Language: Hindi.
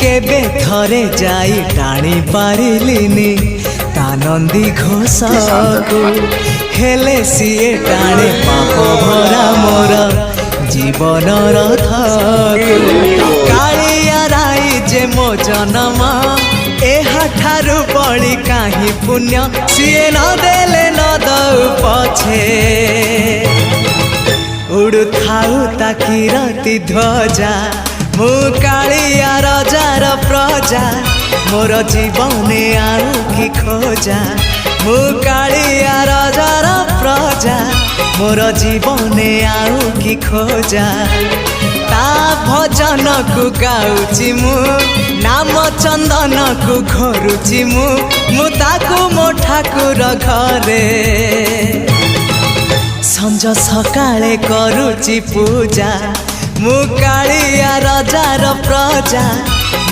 केबे थरे जाई टाणी पारिलिनी तानंदी घोषकु हेले सीए टाणे पाप भरा मोर जीवन रथकु कालिया राई जे मो जन्म एहा ठारु बड़ी काहि पुण्य सीए न देले न दउ पछे उड़ु थाउ ताकि रति ध्वजा मु कालिया रजार प्रजा मोर जीवने आउ कि खोजा मु कालिया रजार प्रजा मोर जीवने आउ कि खोजा ता भजन को गाउची मु नाम चंदन को घोरुची मु ताकू मो ठाकुर घरे संज सकाळे करुची पूजा मु कालिया रजार प्रजा